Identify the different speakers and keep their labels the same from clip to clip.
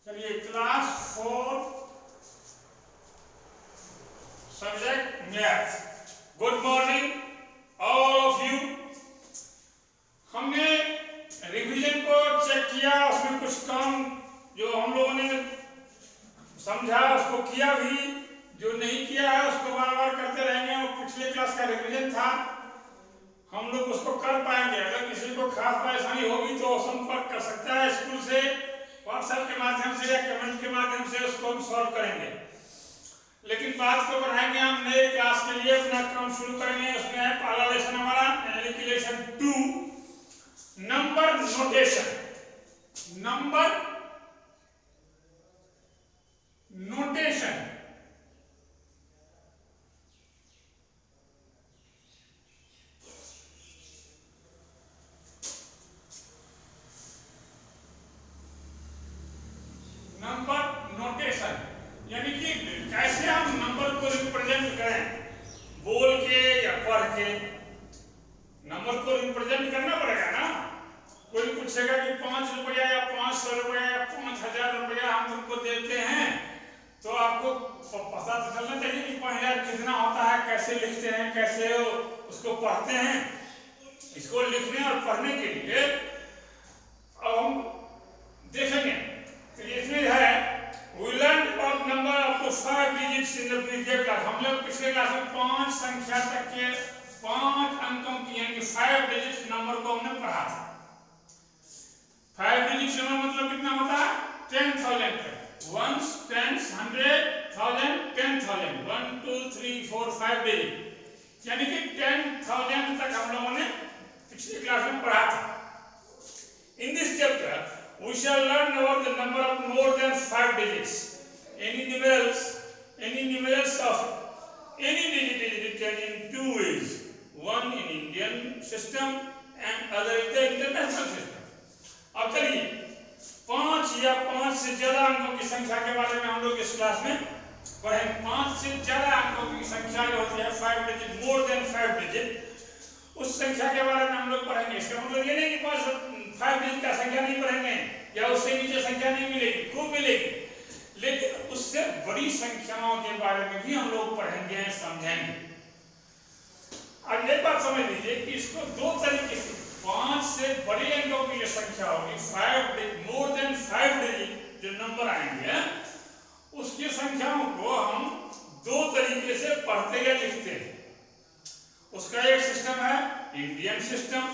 Speaker 1: चलिए class 4 subject math. Good morning all of you. हमने revision को चेक किया, उसमें कुछ काम जो हम लोगों ने समझा उसको किया भी, जो नहीं किया है उसको बार बार करते रहेंगे। वो पिछले क्लास का रिवीजन था, हम लोग उसको कर पाएंगे। अगर किसी को खास परेशानी होगी तो संपर्क कर सकता है स्कूल से, व्हाट्सएप के माध्यम से या कमेंट के माध्यम से, उसको हम सॉल्व करेंगे। लेकिन बात को बढ़ाएंगे, हम नए क्लास के लिए अपना काम शुरू करेंगे। उसमें है पहला लेसन हमारा यानी कि lesson 2, number notation. Number notation number notation यानी कि कैसे हम नंबर को रिप्रेजेंट करें, बोल के या पढ़ के। नंबर को रिप्रेजेंट करना पड़ेगा ना। कोई पूछेगा कि 5 रुपया या 500 रुपया या 5000 रुपया हम तुमको देते हैं, तो आपको पता तो चलना चाहिए कि 5000 कितना होता है, कैसे लिखते हैं, कैसे उसको पढ़ते हैं। इसको लिखने और पढ़ने के लिए अब हम देखेंगे। तो इसमें है we learned about number up to 5 digits in the previous class। हम लोग पिछले क्लास में 5 संख्या तक के 5 अंकों की यानी 5 डिजिट नंबर को हमने पढ़ा था। 5 डिजिट नंबर मतलब कितना होता है? 10,000 तक। वंस, टेंस, 100, 1000, 10,000, 1 2 3 4 5 डिजिट यानी कि 10,000 तक हम लोगों ने पिछली क्लास में पढ़ा था। In this chapter we shall learn about the number of more than 5 digits. Any numerals of any digit is written in 2 ways. One in Indian system and other in the international system. अब चलिए 5 या 5 से ज्यादा अंकों की संख्या के बारे में हम लोग इस क्लास में पढ़ेंगे। 5 से ज्यादा अंकों की संख्या जो होती है 5 डिजिट, मोर देन 5 डिजिट, उस संख्या के बारे में हम लोग पढ़ेंगे। इसका मतलब ये नहीं कि 5 डिजिट का संख्या नहीं पढ़ेंगे या उससे नीचे संख्या नहीं मिलेगी, खूब मिलेगी, लेकिन उससे बड़ी संख्याओं के बारे में भी हम लोग पढ़ेंगे, समझेंगे। अब एक बात समझ लीजिए कि इसको दो तरीके से, 5 से बड़े अंकों की जो संख्या होगी, 5 मोर देन 5 डिजिट जो नंबर आएंगे, उसकी संख्याओं को हम दो तरीके से पढ़ते या लिखते हैं। उसका एक सिस्टम है इंडियन सिस्टम,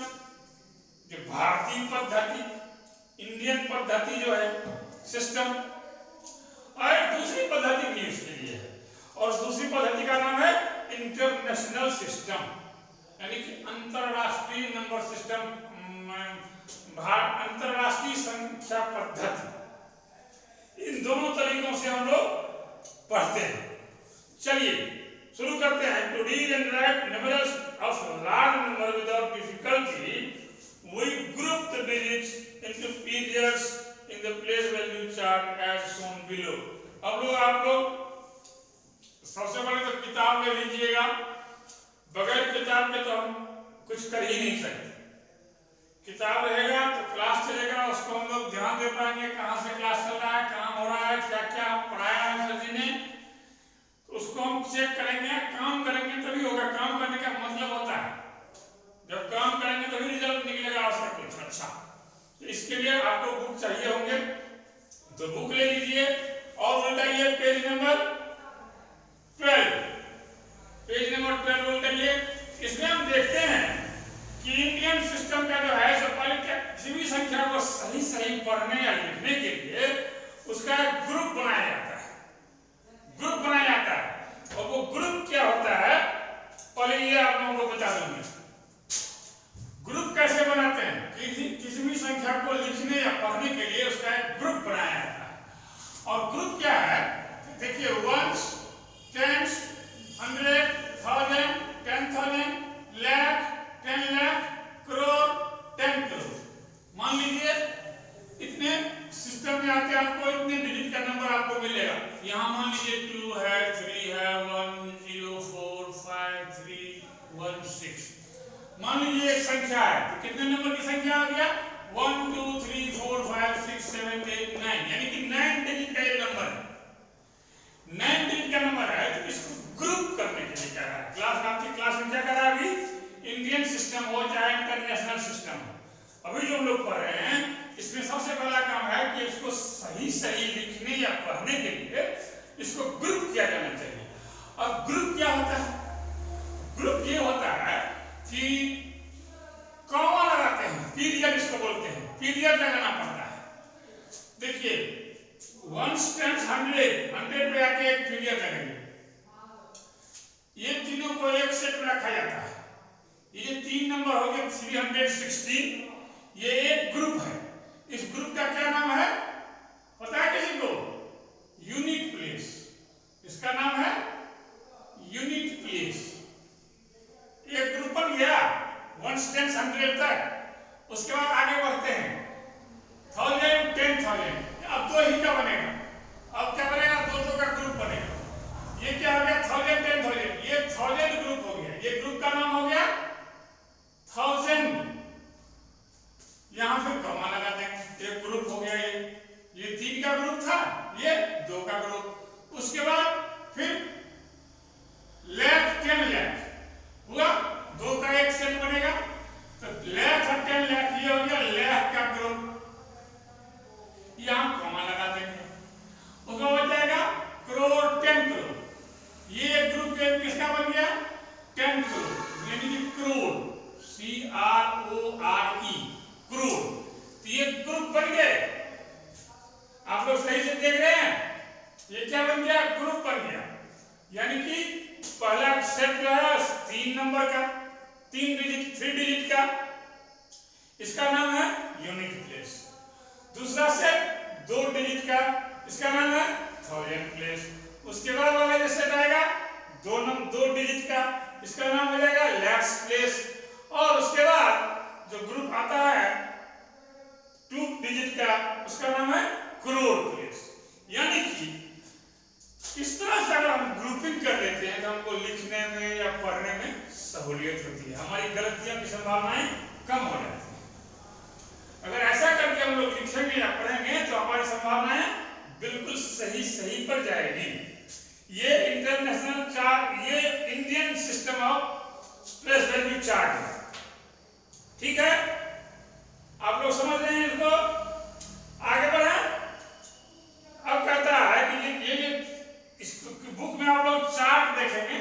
Speaker 1: जो भारतीय पद्धति, इंडियन पद्धति जो है सिस्टम, और एक दूसरी पद्धति भी इसके लिए है, और दूसरी पद्धति का नाम है इंटरनेशनल सिस्टम यानी कि अंतरराष्ट्रीय नंबर सिस्टम, अंतरराष्ट्रीय संख्या पद्धति। इन दोनों तरीकों से हम लोग पढ़ते हैं। चलिए शुरू करते हैं। To read and write numerals of large number without difficulty, we group the digits into periods in the place value chart as shown below. अब लोग आप लोग सबसे पहले तो किताब ले लीजिएगा। बगैर किताब के तो हम कुछ कर ही नहीं सकते। किताब रहेगा तो क्लास चलेगा, उसको हम लोग ध्यान दे पाएंगे, कहाँ से क्लास चल रहा है, कहाँ हो रहा है, क्या क्या पढ़ाया है सर जी ने, उसको हम चेक करेंगे। काम करेंगे तभी होगा। काम करने का मतलब होता है जब काम करेंगे तभी रिजल्ट निकलेगा और सब कुछ अच्छा। तो इसके लिए आपको बुक चाहिए होंगे, तो बुक ले लीजिए और उल्टाइए पेज नंबर 12। Page number 12 उल्टाइए। इसमें हम देखते हैं कि इंडियन सिस्टम का जो है, जो पहले किसी भी संख्या को सही सही पढ़ने या लिखने के लिए उसका एक ग्रुप बनाया जाता है। ग्रुप बनाया जाता है, और वो ग्रुप क्या होता है पहले ये आप लोगों को बता दूंगा। ग्रुप कैसे बनाते हैं? किसी भी संख्या को लिखने या पढ़ने के लिए उसका एक ग्रुप बनाया जाता है। और ग्रुप क्या है देखिए, वंस, टेंस, 100, 1000, 10,000, लाख, 10 लाख, करोड़, 10 करोड़। मान लीजिए इतने सिस्टम में आके आपको इतने डिजिट का नंबर आपको मिलेगा। यहाँ मान लीजिए 2 है, 3 है, 1 0 4 5 3 1 6। मान लीजिए एक संख्या है, तो कितने नंबर की संख्या आ गया? 1 2 3 4 5 6 7 8 9, यानी कि 9 डिजिट का ये नंबर है। 9 डिजिट का नंबर है, तो इसको ग्रुप करने के लिए क्या है, क्लास आपकी क्लास में क्या करा अभी, इंडियन सिस्टम हो चाहे इंटरनेशनल सिस्टम हो, अभी जो हम लोग पढ़ रहे हैं इसमें सबसे पहला काम है कि इसको सही सही लिखने या पढ़ने के लिए इसको ग्रुप किया जाना चाहिए। और ग्रुप क्या होता है, ग्रुप ये होता है कि कॉमा लगाते हैं, पीरियड इसको बोलते हैं, पीरियड लगाना पड़ता है। देखिए 1 टाइम्स 100 पे आके एक पीरियड लगेंगे, ये तीनों को एक सेट में रखा जाता है। ये 3 नंबर हो गए 316, ये एक ग्रुप है। इस ग्रुप का क्या नाम है पता है किसी को, यूनिट प्लेस, इसका नाम है यूनिट प्लेस। एक ग्रुप बन गया 1 से 100 तक, उसके बाद आगे बढ़ते हैं 1000 10,000, अब 2 ही का बनेगा, अब क्या बनेगा, 2 का ग्रुप बनेगा। ये क्या हो गया 1000 10,000, ये 1000 ग्रुप हो गया, ये ग्रुप का नाम हो गया 1000। यहां फिर कॉमा लगा देंगे, एक ग्रुप हो गया, ये 3 का ग्रुप था, ये 2 का ग्रुप। उसके बाद फिर लाख 10 लाख हुआ, 2 का एक सेट बनेगा, तो लाख और 10 लाख ये हो गया लाख का ग्रुप, यहां कॉमा लगा देंगे। उसका हो जाएगा करोड़ 10 करोड़, ये ग्रुप किसका बन गया 10 करोड़, यानी कि करोड़, CRORE करोड़। तो ये ग्रुप बन गए, आप लोग सही से देख रहे हैं, ये क्या बन गया, ग्रुप बन गया। यानी कि पहला सेट जो है 3 नंबर का, 3 डिजिट का, इसका नाम है यूनिट प्लेस। दूसरा सेट 2 डिजिट का, इसका नाम है 1000 प्लेस। उसके बाद वाला जो सेट आएगा 2 डिजिट का, इसका नाम हो जाएगा लैक्स प्लेस। और उसके बाद जो ग्रुप आता है 2 डिजिट का, उसका नाम है करोड़ प्लेस। यानी कि इस तरह से अगर हम ग्रुपिंग कर लेते हैं तो हमको लिखने में या पढ़ने में सहूलियत होती है, हमारी गलतियों की संभावनाएं कम हो जाती है। अगर ऐसा करके हम लोग लिखेंगे या पढ़ेंगे तो हमारी संभावनाएं बिल्कुल सही पर जाएगी। ये इंटरनेशनल चार्ट, ये Indian system of place value chart है, ठीक है, आप लोग समझ रहे हैं इसको, आगे बढ़े। अब कहता है कि ये इस बुक में आप लोग चार्ट देखेंगे,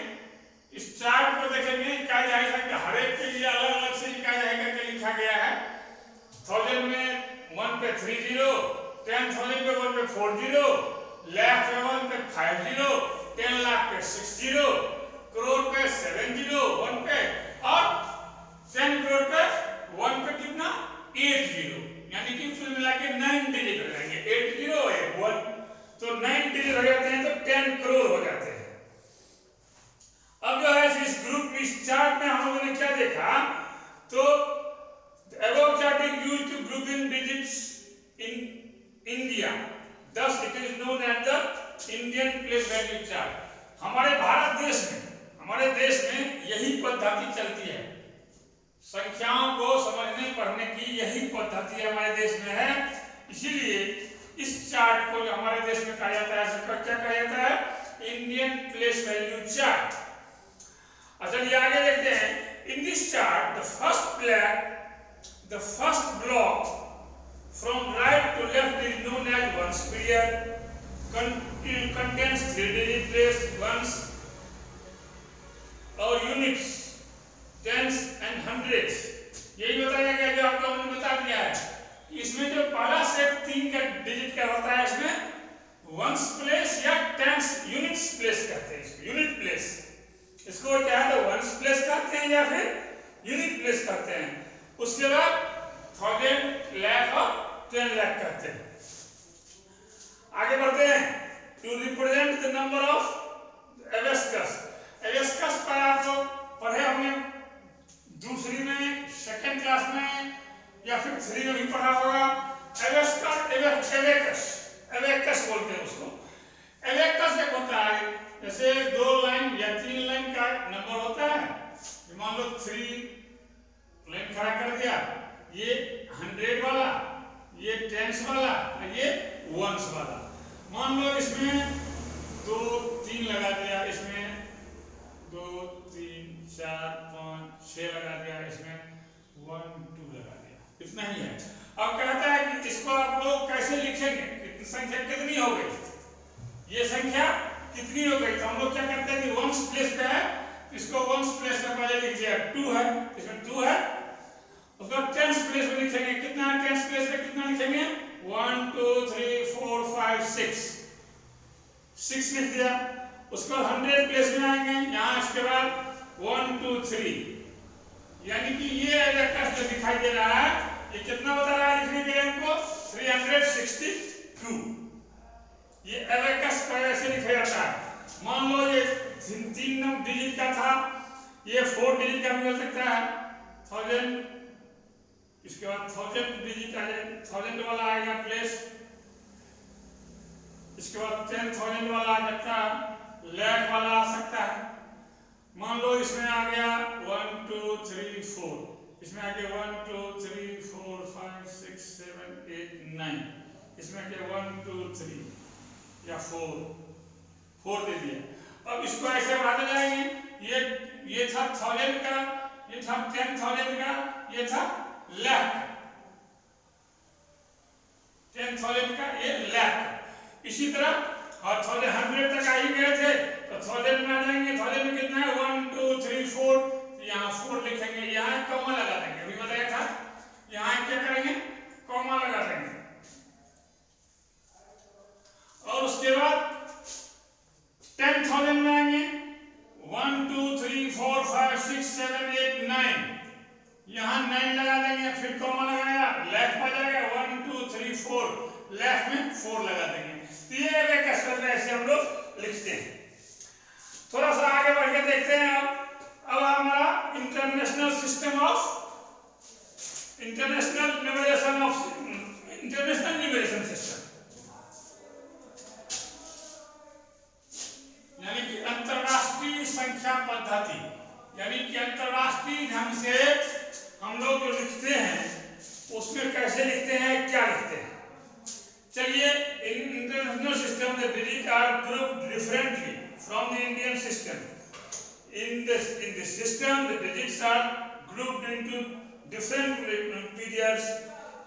Speaker 1: इस चार्ट को देखेंगे, कहा जाएगा कि हर एक के लिए अलग अलग से कहा जाएगा कि लिखा गया है। 1000 में 1 पे 30, 10,000 पे 1 पे 40, लाख पे 1 पे 50, 10 लाख पे 60, करोड़ पे 70 1 पे, और 10 करोड़ पे 1 पे कितना 80, यानी कि कुल मिला के 9 डिजिट हो जाएंगे, 80 और 1, तो 9 डिजिट हो जाते हैं तो 10 करोड़ हो जाते हैं। अब जो है इस ग्रुप, इस चार्ट में हम लोगों ने क्या देखा, तो above chart is used to group in digits in India, thus it is known as the Indian place value chart। हमारे भारत देश में, हमारे देश में यही पद्धति चलती है, संख्याओं को समझने पढ़ने की यही पद्धति हमारे देश में है, इसीलिए इस चार्ट को हमारे देश में कहा जाता है, क्या कहा जाता है, इंडियन प्लेस वैल्यू चार्ट। चलिए आगे देखते हैं। In this chart the first block from right to left is known as ones period, contains 3 digit place, ones और units, tens and hundreds। यही बताया गया जो आप लोगों ने बता दिया है। इसमें जो पहला सेट 3 का डिजिट का होता है, इसमें वंस प्लेस या टेंस यूनिट्स प्लेस कहते हैं, इसको यूनिट प्लेस, इसको क्या है तो वंस प्लेस कहते हैं या फिर यूनिट प्लेस कहते हैं। उसके बाद 1000, लाख और 10 लाख कहते हैं। आगे बढ़ते हैं। To represent the number of abacus, abacus पर आप लोग पढ़े होंगे दूसरी में, सेकंड क्लास में या फिर 3 में भी पढ़ा होगा। एवेस्कस, एवेक्स बोलते हैं उसको। एवेक्स एक होता है, जैसे 2 लाइन या 3 लाइन का नंबर होता है, मान लो 3 लाइन खड़ा कर दिया, ये 100 वाला, ये टेंस वाला और ये वंस वाला। मान लो इसमें 2 3 लगा दिया, इसमें 2 3 4 5 6 लगा दिया, इसमें 1 2 लगा दिया, इतना ही है। अब कहता है कि इसको आप लोग कैसे लिखेंगे, कितनी संख्या कितनी हो गई, ये संख्या कितनी हो गई। तो हम लोग क्या करते हैं कि वंस प्लेस पे है, इसको वंस प्लेस में पहले लिख दिया 2 है, इसमें 2 है। उसके बाद टेंस प्लेस में लिखेंगे, कितना है टेंस प्लेस पे कितना लिखेंगे 1 2 3 4 5 6 लिख दिया। उसके बाद 100 प्लेस में आएंगे यहाँ, इसके बाद 1 2 3, यानी कि ये एबेकस जो दिखाई दे रहा है ये कितना बता रहा है लिखने के लिए हमको 362। ये एबेकस कैसे लिखा जाता है। मान लो ये 3 डिजिट का था, ये 4 डिजिट का भी हो सकता है 1000, इसके बाद 1000 डिजिट आ जाए, 1000 वाला आएगा प्लेस, इसके बाद 10,000 वाला आ सकता है, लाख वाला आ सकता है। मान लो इसमें आ गया 1 2 3 4, इसमें आ गया 1 2 3 4 5 6 7 8 9, इसमें आ गया 1 2 3 या 4 दे दिया। अब इसको ऐसे बढ़ाते जाएंगे, ये था 1000 का, ये था 10,000 का, ये था लाख, 10,000 का, ये लाख। इसी तरह और 100 तक आ ही गए थे, तो 1000 में आ जाएंगे, 1000 में कितना है 1 2 3 4, यहाँ 4 लिखेंगे, यहाँ कॉमा लगा देंगे, अभी बताया था, यहाँ क्या करेंगे कॉमा लगा देंगे। और उसके बाद 10,000 में आएंगे 1 2 3 4 5 6 7 8 9, यहाँ 9 लगा देंगे, फिर कॉमा लगाया, लाख में जाएगा 1 2 3 4, लाख में 4 लगा देंगे। ये एबेकस ऐसे हम लोग लिखते हैं। थोड़ा सा आगे बढ़ के देखते हैं। अब हमारा इंटरनेशनल न्यूमरेशन सिस्टम, यानी कि अंतरराष्ट्रीय संख्या पद्धति, यानी कि अंतरराष्ट्रीय ढंग से हम लोग जो लिखते हैं उसमें कैसे लिखते हैं, क्या लिखते हैं। चलिए, international system the digits are grouped differently from the Indian system. In this system, the digits are grouped into different periods,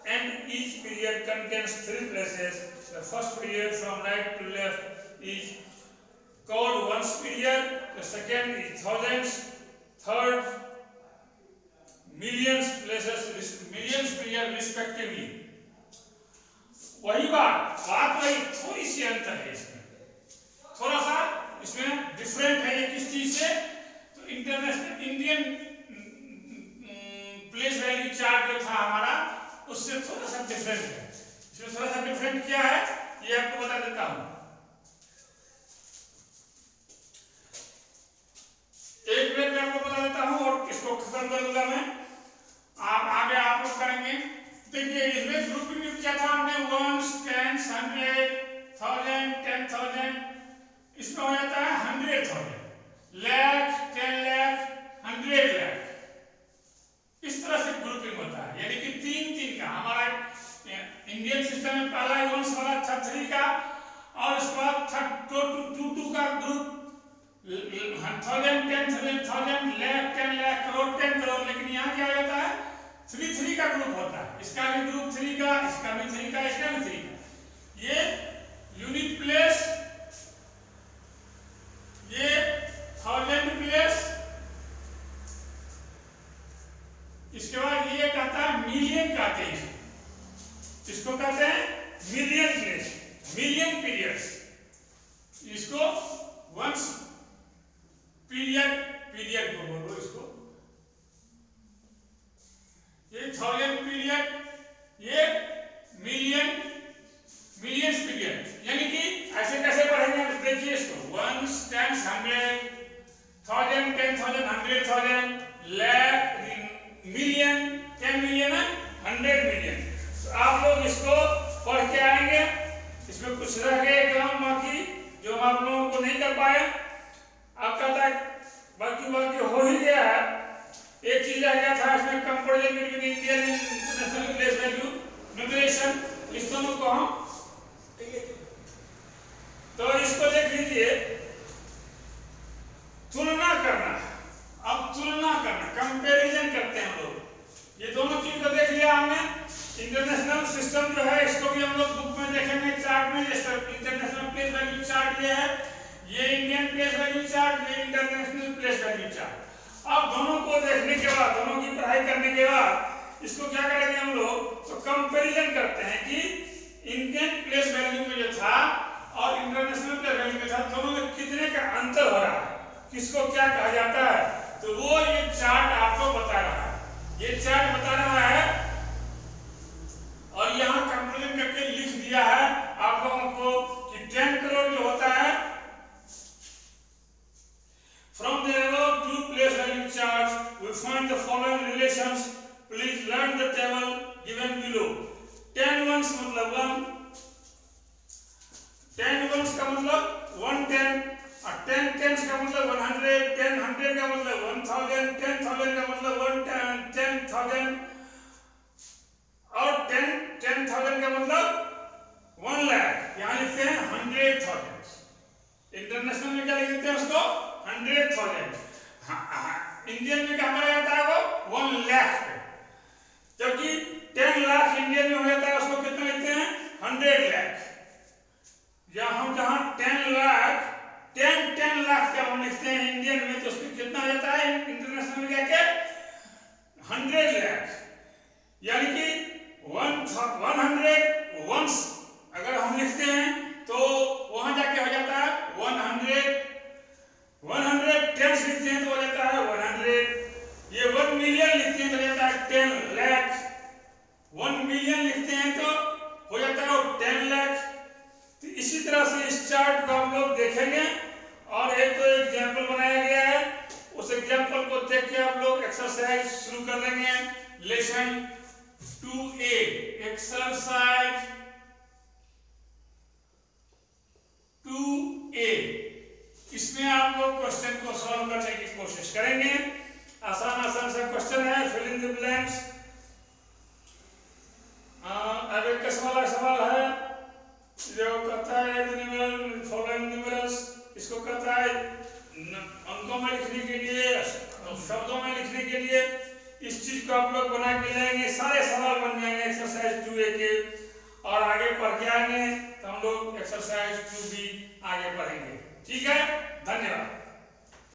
Speaker 1: and each period contains 3 places. The first period from right to left is called ones period. The second is thousands. Third, millions period respectively. वही बात वही, थोड़ी सी अंतर है इसमें, थोड़ा सा इसमें डिफरेंट है। ये किस चीज से, तो international Indian place value chart जो था हमारा उससे थोड़ा सा डिफरेंट है। इसमें थोड़ा सा डिफरेंट क्या है ये आपको बता देता हूं। एक मिनट में आपको बता देता हूं और इसको खत्म कर दूंगा मैं, आगे आप लोग करेंगे। देखिए इसमें ग्रुपिंग क्या था हमने, वंस, टेंस, 100, 1000, 10,000, इसमें हो जाता है 100,000, लाख, 10 लाख, 100 लाख, इस तरह से ग्रुपिंग होता है। यानी कि 3 का हमारा इंडियन सिस्टम में पहला वंस वाला था 3 का, और उसके बाद था 2 का ग्रुप, 1000, 10,000, लाख, 10 लाख, करोड़, 10 करोड़। लेकिन यहाँ क्या हो जाता है 3 का ग्रुप होता है, इसका भी ग्रुप 3 का, इसका भी 3 का, इसका भी 3 का। ये यूनिट प्लेस, ये 1000 प्लेस, इसके बाद ये कहता है मिलियन कहते हैं, इसको कहते हैं मिलियन प्लेस, मिलियन पीरियड्स, इसको वंस पीरियड को बोलो इसको, ये 1000 पीरियड, ये मिलियंस पीरियड। यानी कि ऐसे कैसे पढ़ेंगे देखिए इसको, ones, tens, 100, 1000, 10,000, 100,000, lakh, million, 10 million, 100 million. तो आप लोग इसको पढ़ के आएंगे, इसमें कुछ रह गए काम बाकी जो हम आप लोगों को नहीं कर पाए। आप कहता है बाकी हो ही गया है, एक चीज आ गया था इसमें comparison between Indian international place value numeration, इस दोनों को हम तो इसको देख लीजिए, तुलना करना। अब तुलना करना, कंपैरिजन करते हैं हम लोग। ये दोनों चीज को देख लिया हमने। इंटरनेशनल सिस्टम जो है इसको भी हम लोग बुक में देखेंगे चार्ट में। जैसे इंटरनेशनल प्लेस वैल्यू चार्ट ये है, ये इंडियन प्लेस वैल्यू चार्ट, ये इंटरनेशनल प्लेस वैल्यू चार्ट। अब दोनों को देखने के बाद, दोनों की पढ़ाई करने के बाद इसको क्या करेंगे हम लोग, तो कंपैरिजन करते हैं कि इंडियन प्लेस वैल्यू में जो था और इंटरनेशनल प्लेस वैल्यू में था, दोनों में कितने का अंतर हो रहा है, किसको क्या कहा जाता है। तो वो ये चार्ट आपको बता रहा है, ये चार्ट बता रहा है। और यहाँ कंपैरिजन करके लिख दिया है आप लोगों को कि 10 करोड़ जो होता है, from the above two place value charts we find the following relations, please learn the table given below। 10 ones मतलब 1, 10 ones का मतलब 110, और 10 tens का मतलब 100, 10 100 का मतलब 1000, 10,000 का मतलब 10,000, और 10,000 का मतलब 1 लाख। यहाँ लिखते हैं 100,000। इंटरनेशनल में क्या लिख देते हैं उसको, 100,000। इंडियन में क्या माना जाता है वो 1 लाख पे, जबकि 10 लाख इंडियन में हो जाता है, उसको कितना लिखते हैं 100 लाख। जहाँ 10 लाख 10 लाख का हम लिखते हैं इंडियन में, तो उसमें कितना हो जाता है इंटरनेशनल में जाके 100 लाख। यानी कि 100 वंस अगर हम लिखते हैं तो वहां जाके हो जाता है 100 टेंस लिखते हैं तो हो जाता है 100। ये 1 मिलियन लिखते हैं तो हो जाता है 10 लाख। 1 मिलियन लिखते हैं तो हो जाता है 10 लाख। तो इसी तरह से इस चार्ट को हम लोग देखेंगे और एक तो एग्जाम्पल बनाया गया है, उस एग्जाम्पल को देख के आप लोग एक्सरसाइज शुरू कर देंगे। लेसन 2A एक्सरसाइज 2A, इसमें आप लोग क्वेश्चन को सॉल्व करने की कोशिश करेंगे। आसान आसान सा क्वेश्चन है, फिल इन द ब्लैंक्स। अब एक वाला सवाल है जो कहता है फॉलोइंग न्यूमरल्स, इसको कहता है अंकों में लिखने के लिए, शब्दों में लिखने के लिए। इस चीज को आप लोग बना के लाएंगे, सारे सवाल बन जाएंगे एक्सरसाइज 2A के। और आगे पढ़ के आएंगे तो हम लोग एक्सरसाइज 2B आगे पढ़ेंगे। ठीक है, धन्यवाद।